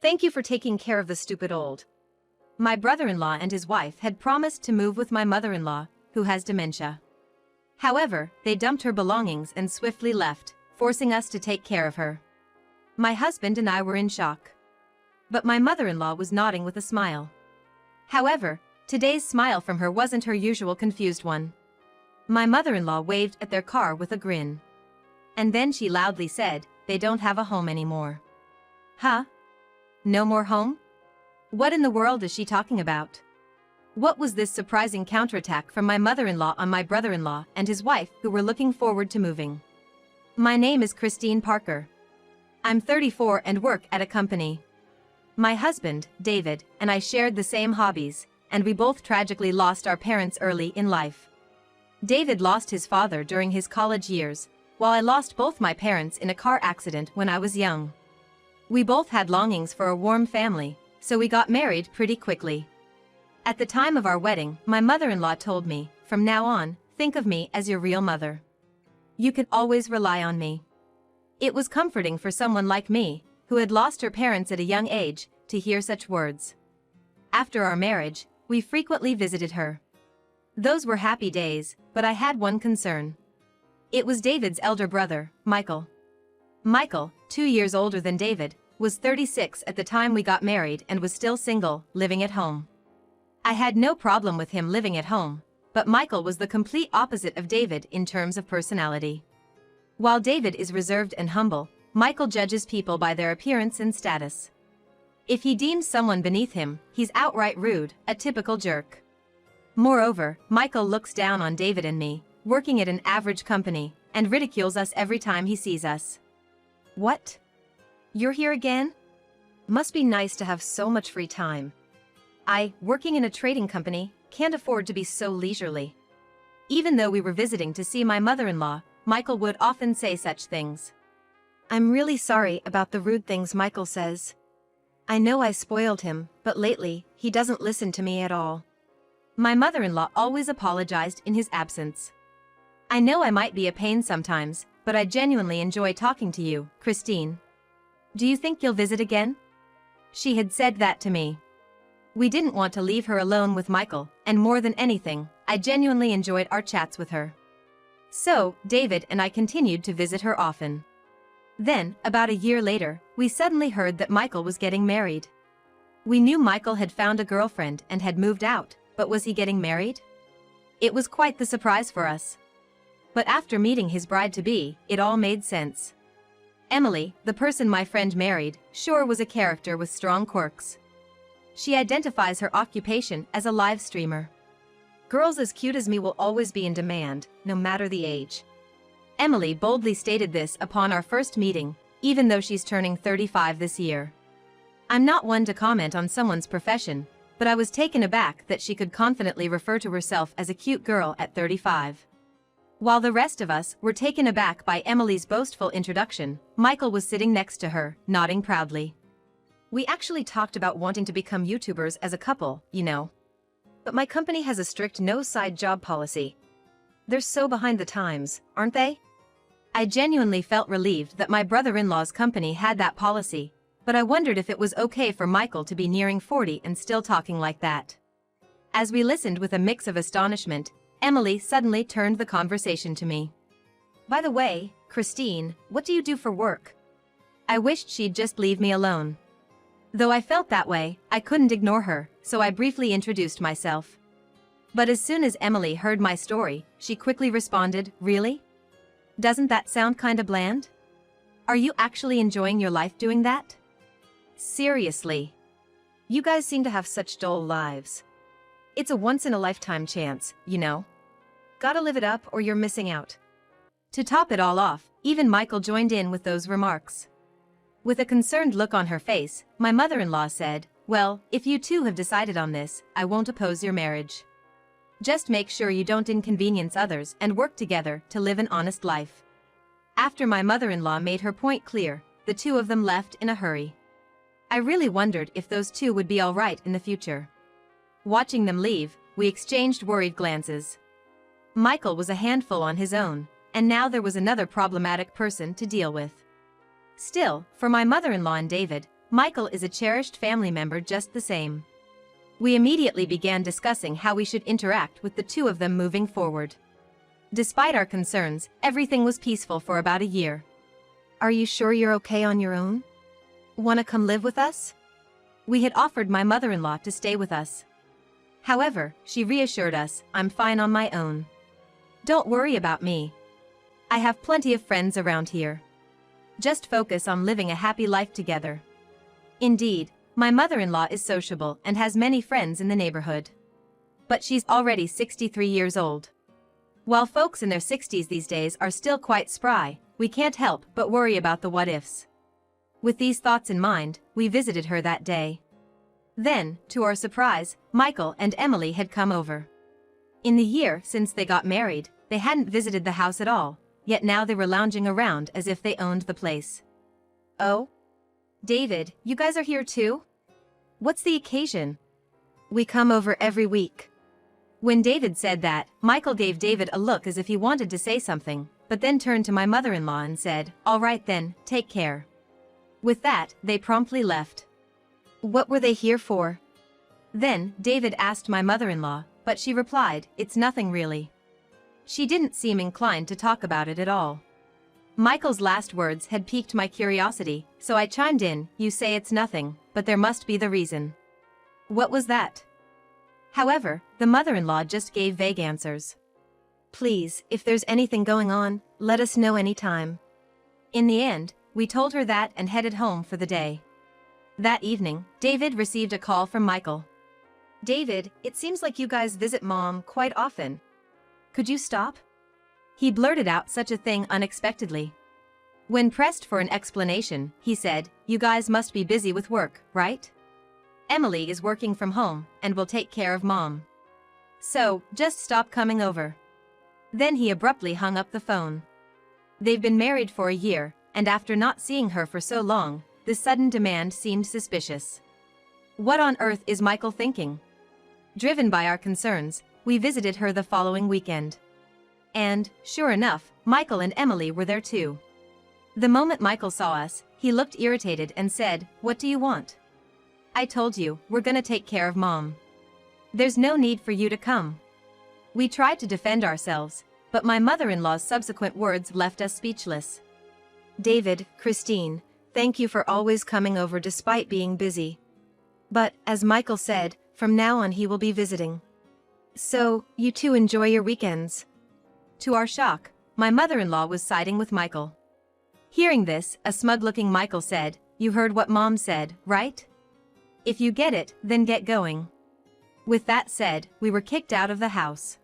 Thank you for taking care of the stupid old. My brother-in-law and his wife had promised to move with my mother-in-law, who has dementia. However, they dumped her belongings and swiftly left, forcing us to take care of her. My husband and I were in shock. But my mother-in-law was nodding with a smile. However, today's smile from her wasn't her usual confused one. My mother-in-law waved at their car with a grin. And then she loudly said, "They don't have a home anymore." Huh? No more home? What in the world is she talking about? What was this surprising counterattack from my mother-in-law on my brother-in-law and his wife who were looking forward to moving? My name is Christine Parker. I'm 34 and work at a company. My husband, David, and I shared the same hobbies, and we both tragically lost our parents early in life. David lost his father during his college years, while I lost both my parents in a car accident when I was young. We both had longings for a warm family, so we got married pretty quickly. At the time of our wedding, my mother-in-law told me, "From now on, think of me as your real mother. You can always rely on me." It was comforting for someone like me, who had lost her parents at a young age, to hear such words. After our marriage, we frequently visited her. Those were happy days, but I had one concern. It was David's elder brother, Michael. Michael, 2 years older than David, was 36 at the time we got married and was still single, living at home. I had no problem with him living at home, but Michael was the complete opposite of David in terms of personality. While David is reserved and humble, Michael judges people by their appearance and status. If he deems someone beneath him, he's outright rude, a typical jerk. Moreover, Michael looks down on David and me, working at an average company, and ridicules us every time he sees us. "What? You're here again? Must be nice to have so much free time. I, working in a trading company, can't afford to be so leisurely." Even though we were visiting to see my mother-in-law, Michael would often say such things. "I'm really sorry about the rude things Michael says. I know I spoiled him, but lately, he doesn't listen to me at all." My mother-in-law always apologized in his absence. "I know I might be a pain sometimes, but I genuinely enjoy talking to you, Christine. Do you think you'll visit again?" She had said that to me. We didn't want to leave her alone with Michael, and more than anything, I genuinely enjoyed our chats with her. So, David and I continued to visit her often. Then, about a year later, we suddenly heard that Michael was getting married. We knew Michael had found a girlfriend and had moved out, but was he getting married? It was quite the surprise for us. But after meeting his bride-to-be, it all made sense. Emily, the person my friend married, sure was a character with strong quirks. She identifies her occupation as a live streamer. "Girls as cute as me will always be in demand, no matter the age." Emily boldly stated this upon our first meeting, even though she's turning 35 this year. I'm not one to comment on someone's profession, but I was taken aback that she could confidently refer to herself as a cute girl at 35. While the rest of us were taken aback by Emily's boastful introduction, Michael was sitting next to her, nodding proudly. "We actually talked about wanting to become YouTubers as a couple, you know. But my company has a strict no-side job policy. They're so behind the times, aren't they?" I genuinely felt relieved that my brother-in-law's company had that policy, but I wondered if it was okay for Michael to be nearing 40 and still talking like that. As we listened with a mix of astonishment, Emily suddenly turned the conversation to me. "By the way, Christine, what do you do for work?" I wished she'd just leave me alone. Though I felt that way, I couldn't ignore her, so I briefly introduced myself. But as soon as Emily heard my story, she quickly responded, "Really? Doesn't that sound kinda bland? Are you actually enjoying your life doing that? Seriously. You guys seem to have such dull lives. It's a once-in-a-lifetime chance, you know. Gotta live it up or you're missing out." To top it all off, even Michael joined in with those remarks. With a concerned look on her face, my mother-in-law said, "Well, if you two have decided on this, I won't oppose your marriage. Just make sure you don't inconvenience others and work together to live an honest life." After my mother-in-law made her point clear, the two of them left in a hurry. I really wondered if those two would be all right in the future. Watching them leave, we exchanged worried glances. Michael was a handful on his own, and now there was another problematic person to deal with. Still, for my mother-in-law and David, Michael is a cherished family member just the same. We immediately began discussing how we should interact with the two of them moving forward. Despite our concerns, everything was peaceful for about a year. Are you sure you're okay on your own? Wanna come live with us? We had offered my mother-in-law to stay with us. However, she reassured us, I'm fine on my own. Don't worry about me. I have plenty of friends around here. Just focus on living a happy life together. Indeed, my mother-in-law is sociable and has many friends in the neighborhood. But she's already 63 years old. While folks in their 60s these days are still quite spry, we can't help but worry about the what-ifs. With these thoughts in mind, we visited her that day. Then, to our surprise, Michael and Emily had come over. In the year since they got married, they hadn't visited the house at all, yet now they were lounging around as if they owned the place. Oh? David, you guys are here too? What's the occasion? We come over every week. When David said that, Michael gave David a look as if he wanted to say something, but then turned to my mother-in-law and said, all right then, take care. With that, they promptly left. What were they here for? Then, David asked my mother-in-law, but she replied, it's nothing really. She didn't seem inclined to talk about it at all. Michael's last words had piqued my curiosity, so I chimed in, you say it's nothing, but there must be the reason. What was that? However, the mother-in-law just gave vague answers. Please, if there's anything going on, let us know anytime. In the end, we told her that and headed home for the day. That evening, David received a call from Michael. David, it seems like you guys visit Mom quite often. Could you stop? He blurted out such a thing unexpectedly. When pressed for an explanation, he said, you guys must be busy with work, right? Emily is working from home and will take care of Mom. So, just stop coming over. Then he abruptly hung up the phone. They've been married for a year, and after not seeing her for so long, this sudden demand seemed suspicious. What on earth is Michael thinking? Driven by our concerns, we visited her the following weekend. And, sure enough, Michael and Emily were there too. The moment Michael saw us, he looked irritated and said, what do you want? I told you, we're gonna take care of Mom. There's no need for you to come. We tried to defend ourselves, but my mother-in-law's subsequent words left us speechless. David, Christine, thank you for always coming over despite being busy. But, as Michael said, from now on he will be visiting. So, you two enjoy your weekends. To our shock, my mother-in-law was siding with Michael. Hearing this, a smug-looking Michael said, you heard what Mom said, right? If you get it, then get going. With that said, we were kicked out of the house.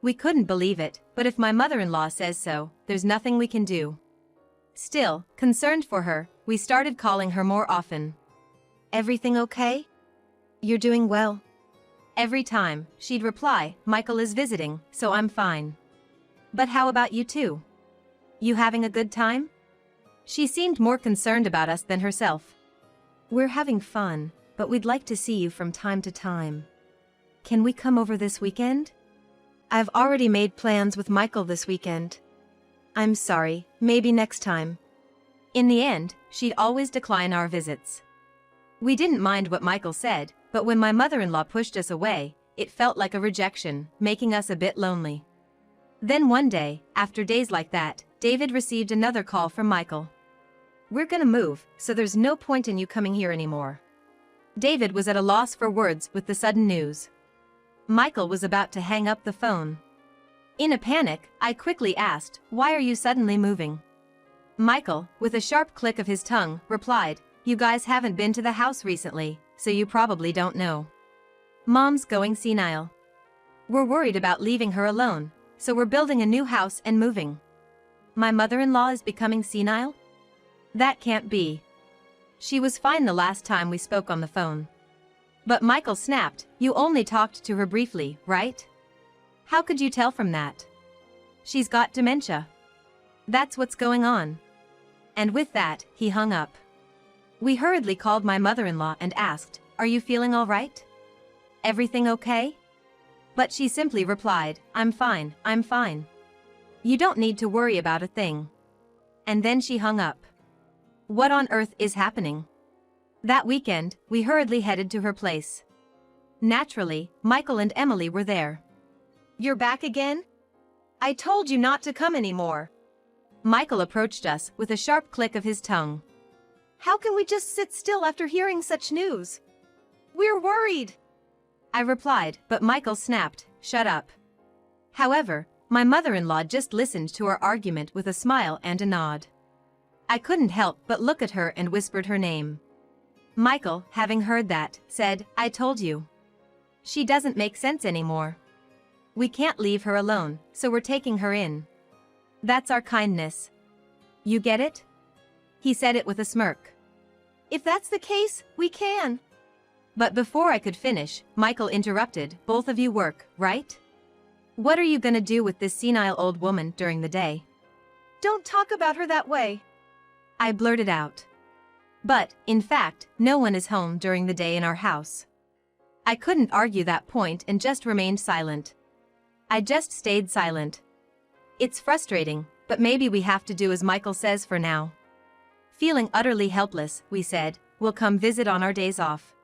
We couldn't believe it, but if my mother-in-law says so, there's nothing we can do. Still, concerned for her, we started calling her more often. Everything okay? You're doing well. Every time, she'd reply, Michael is visiting, so I'm fine. But how about you two? You having a good time? She seemed more concerned about us than herself. We're having fun, but we'd like to see you from time to time. Can we come over this weekend? I've already made plans with Michael this weekend. I'm sorry, maybe next time. In the end, she'd always decline our visits. We didn't mind what Michael said, but when my mother-in-law pushed us away, it felt like a rejection, making us a bit lonely. Then one day, after days like that, David received another call from Michael. We're gonna move, so there's no point in you coming here anymore. David was at a loss for words with the sudden news. Michael was about to hang up the phone. In a panic, I quickly asked, why are you suddenly moving? Michael, with a sharp click of his tongue, replied, you guys haven't been to the house recently, so you probably don't know. Mom's going senile. We're worried about leaving her alone, so we're building a new house and moving. My mother-in-law is becoming senile? That can't be. She was fine the last time we spoke on the phone. But Michael snapped, you only talked to her briefly, right? How could you tell from that? She's got dementia. That's what's going on. And with that, he hung up. We hurriedly called my mother-in-law and asked, are you feeling all right? Everything okay? But she simply replied, I'm fine, I'm fine. You don't need to worry about a thing. And then she hung up. What on earth is happening? That weekend, we hurriedly headed to her place. Naturally, Michael and Emily were there. "You're back again? I told you not to come anymore." Michael approached us with a sharp click of his tongue. "How can we just sit still after hearing such news? We're worried," I replied, but Michael snapped, "Shut up." However, my mother-in-law just listened to our argument with a smile and a nod. I couldn't help but look at her and whispered her name. Michael, having heard that, said, "I told you. She doesn't make sense anymore. We can't leave her alone, so we're taking her in. That's our kindness. You get it?" He said it with a smirk. "If that's the case, we can." But before I could finish, Michael interrupted, "Both of you work, right? What are you gonna do with this senile old woman during the day?" "Don't talk about her that way," I blurted out. But, in fact, no one is home during the day in our house. I couldn't argue that point and just remained silent. I just stayed silent. It's frustrating, but maybe we have to do as Michael says for now. Feeling utterly helpless, we said, "We'll come visit on our days off."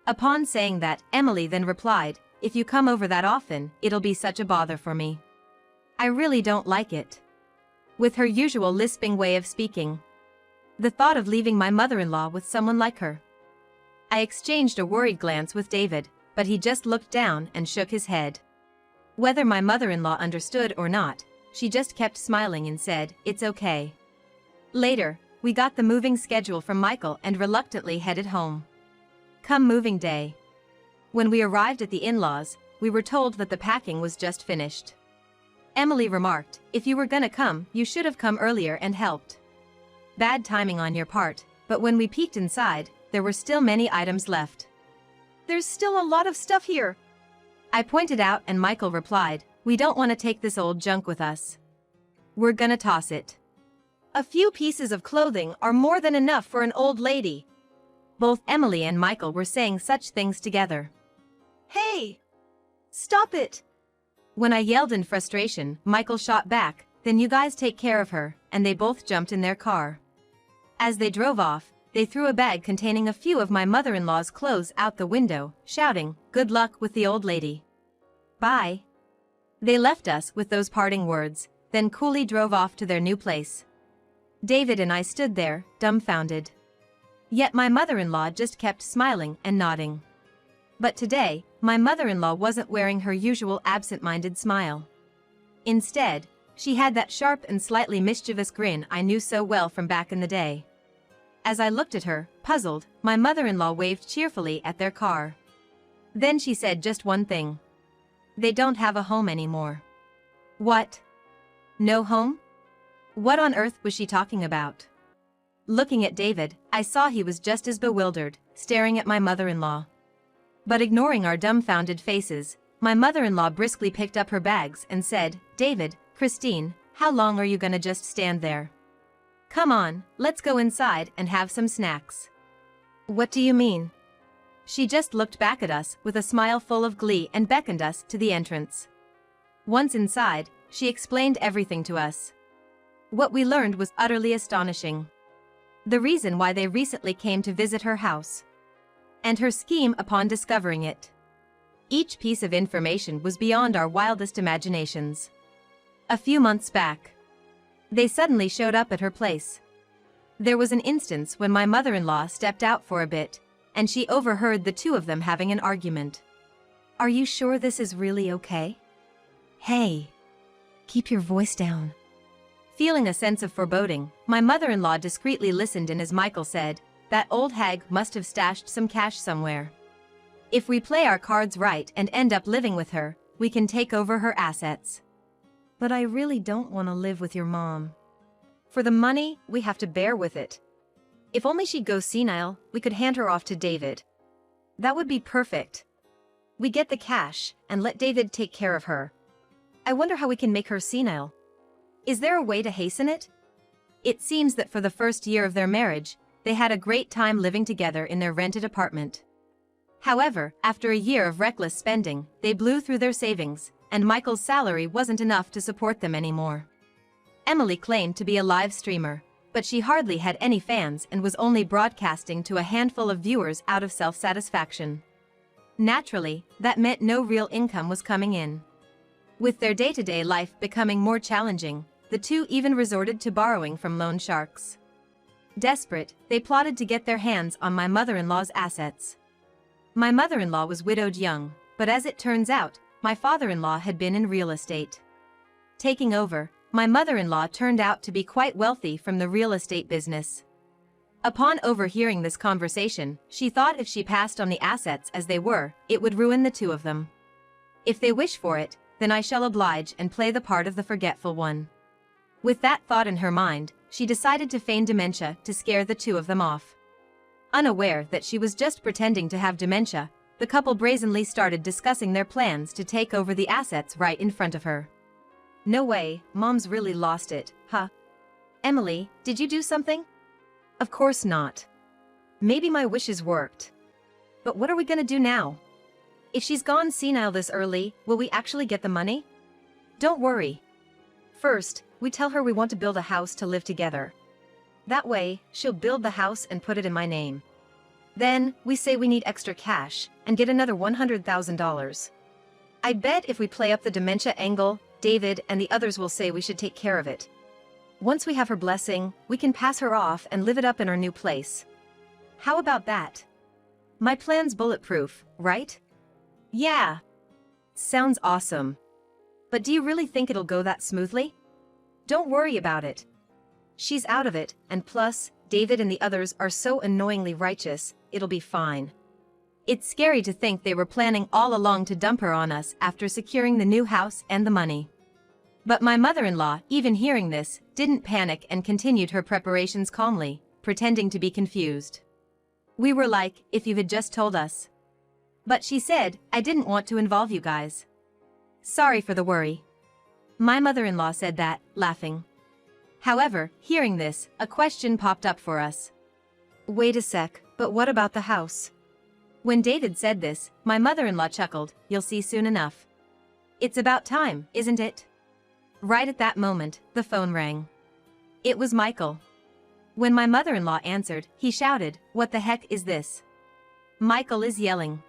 Upon saying that, Emily then replied, "If you come over that often, it'll be such a bother for me. I really don't like it." With her usual lisping way of speaking. The thought of leaving my mother-in-law with someone like her. I exchanged a worried glance with David, but he just looked down and shook his head. Whether my mother-in-law understood or not, she just kept smiling and said, "It's okay." Later, we got the moving schedule from Michael and reluctantly headed home. Come moving day. When we arrived at the in-laws, we were told that the packing was just finished. Emily remarked, "If you were gonna come, you should have come earlier and helped." Bad timing on your part, but when we peeked inside, there were still many items left. "There's still a lot of stuff here," I pointed out, and Michael replied, "We don't want to take this old junk with us. We're gonna toss it. A few pieces of clothing are more than enough for an old lady." Both Emily and Michael were saying such things together. "Hey! Stop it!" When I yelled in frustration, Michael shot back, "Then you guys take care of her," and they both jumped in their car. As they drove off, they threw a bag containing a few of my mother-in-law's clothes out the window, shouting, "Good luck with the old lady. Bye." They left us with those parting words, then coolly drove off to their new place. David and I stood there, dumbfounded. Yet my mother-in-law just kept smiling and nodding. But today, my mother-in-law wasn't wearing her usual absent-minded smile. Instead, she had that sharp and slightly mischievous grin I knew so well from back in the day. As I looked at her, puzzled, my mother-in-law waved cheerfully at their car. Then she said just one thing. "They don't have a home anymore." What? No home? What on earth was she talking about? Looking at David, I saw he was just as bewildered, staring at my mother-in-law. But ignoring our dumbfounded faces, my mother-in-law briskly picked up her bags and said, "David, Christine, how long are you gonna just stand there? Come on, let's go inside and have some snacks." "What do you mean?" She just looked back at us with a smile full of glee and beckoned us to the entrance. Once inside, she explained everything to us. What we learned was utterly astonishing. The reason why they recently came to visit her house. And her scheme upon discovering it. Each piece of information was beyond our wildest imaginations. A few months back, they suddenly showed up at her place. There was an instance when my mother-in-law stepped out for a bit, and she overheard the two of them having an argument. "Are you sure this is really okay? Hey, keep your voice down." Feeling a sense of foreboding, my mother-in-law discreetly listened, and as Michael said, "That old hag must have stashed some cash somewhere. If we play our cards right and end up living with her, we can take over her assets." "But I really don't want to live with your mom. For the money, we have to bear with it. If only she'd go senile, we could hand her off to David. That would be perfect. We get the cash and let David take care of her. I wonder how we can make her senile. Is there a way to hasten it?" It seems that for the first year of their marriage, they had a great time living together in their rented apartment. However, after a year of reckless spending, they blew through their savings, and Michael's salary wasn't enough to support them anymore. Emily claimed to be a live streamer, but she hardly had any fans and was only broadcasting to a handful of viewers out of self-satisfaction. Naturally, that meant no real income was coming in. With their day-to-day life becoming more challenging, the two even resorted to borrowing from loan sharks. Desperate, they plotted to get their hands on my mother-in-law's assets. My mother-in-law was widowed young, but as it turns out, my father-in-law had been in real estate. Taking over, my mother-in-law turned out to be quite wealthy from the real estate business. Upon overhearing this conversation, she thought if she passed on the assets as they were, it would ruin the two of them. If they wish for it, then I shall oblige and play the part of the forgetful one. With that thought in her mind, she decided to feign dementia to scare the two of them off. Unaware that she was just pretending to have dementia, the couple brazenly started discussing their plans to take over the assets right in front of her. No way, Mom's really lost it, huh? Emily, did you do something? Of course not. Maybe my wishes worked. But what are we gonna do now? If she's gone senile this early, will we actually get the money? Don't worry. First, we tell her we want to build a house to live together. That way, she'll build the house and put it in my name. Then, we say we need extra cash, and get another $100,000. I bet if we play up the dementia angle, David and the others will say we should take care of it. Once we have her blessing, we can pass her off and live it up in our new place. How about that? My plan's bulletproof, right? Yeah. Sounds awesome. But do you really think it'll go that smoothly? Don't worry about it. She's out of it, and plus, David and the others are so annoyingly righteous, it'll be fine. It's scary to think they were planning all along to dump her on us after securing the new house and the money. But my mother-in-law, even hearing this, didn't panic and continued her preparations calmly, pretending to be confused. We were like, if you had just told us. But she said, I didn't want to involve you guys. Sorry for the worry. My mother-in-law said that, laughing. However, hearing this, a question popped up for us. Wait a sec, but what about the house? When David said this, my mother-in-law chuckled, you'll see soon enough. It's about time, isn't it? Right at that moment, the phone rang. It was Michael. When my mother-in-law answered, he shouted, what the heck is this? Michael is yelling.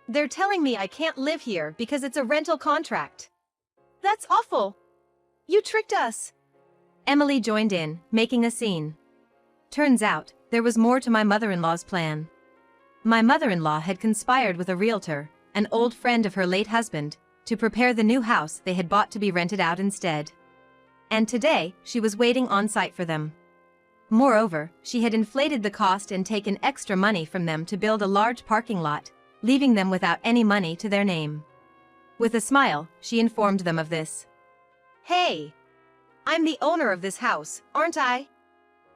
They're telling me I can't live here because it's a rental contract. That's awful. You tricked us. Emily joined in, making a scene. Turns out, there was more to my mother-in-law's plan. My mother-in-law had conspired with a realtor, an old friend of her late husband, to prepare the new house they had bought to be rented out instead. And today, she was waiting on site for them. Moreover, she had inflated the cost and taken extra money from them to build a large parking lot, leaving them without any money to their name. With a smile, she informed them of this. Hey! I'm the owner of this house, aren't I?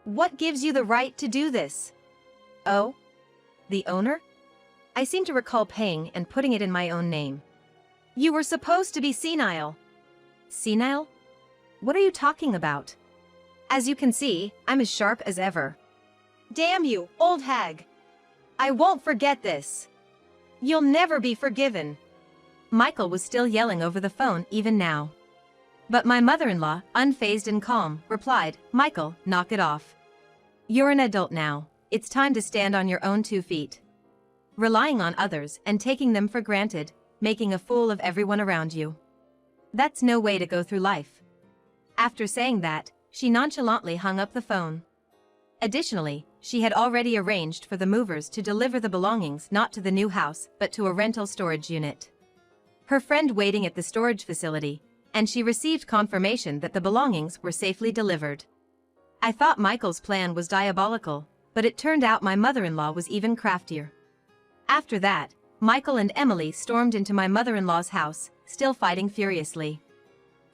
What gives you the right to do this? Oh? The owner? I seem to recall paying and putting it in my own name. You were supposed to be senile. Senile? What are you talking about? As you can see, I'm as sharp as ever. Damn you, old hag! I won't forget this. You'll never be forgiven. Michael was still yelling over the phone even now. But my mother-in-law, unfazed and calm, replied, Michael, knock it off. You're an adult now. It's time to stand on your own 2 feet. Relying on others and taking them for granted, making a fool of everyone around you. That's no way to go through life. After saying that, she nonchalantly hung up the phone. Additionally, she had already arranged for the movers to deliver the belongings not to the new house but to a rental storage unit. Her friend waiting at the storage facility, and she received confirmation that the belongings were safely delivered. I thought Michael's plan was diabolical, but it turned out my mother-in-law was even craftier. After that, Michael and Emily stormed into my mother-in-law's house, still fighting furiously.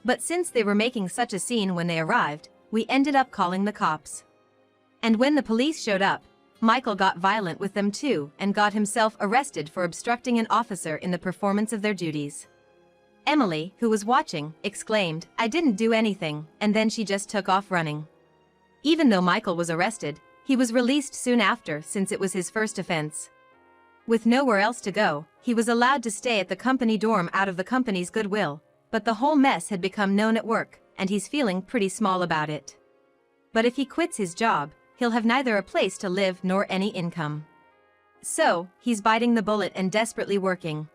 But since they were making such a scene when they arrived, we ended up calling the cops. And when the police showed up, Michael got violent with them too and got himself arrested for obstructing an officer in the performance of their duties. Emily, who was watching, exclaimed, I didn't do anything, and then she just took off running. Even though Michael was arrested, he was released soon after since it was his first offense. With nowhere else to go, he was allowed to stay at the company dorm out of the company's goodwill, but the whole mess had become known at work, and he's feeling pretty small about it. But if he quits his job, he'll have neither a place to live nor any income. So, he's biting the bullet and desperately working.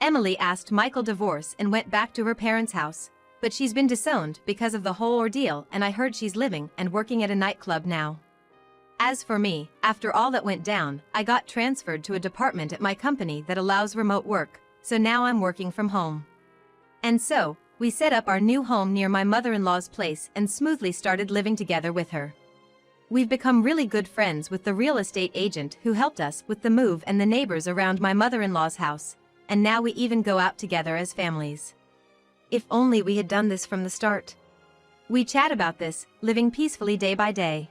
Emily asked Michael divorce and went back to her parents' house, but she's been disowned because of the whole ordeal, and I heard she's living and working at a nightclub now. As for me, after all that went down, I got transferred to a department at my company that allows remote work, so now I'm working from home. And so, we set up our new home near my mother-in-law's place and smoothly started living together with her. We've become really good friends with the real estate agent who helped us with the move and the neighbors around my mother-in-law's house, and now we even go out together as families. If only we had done this from the start. We chat about this, living peacefully day by day.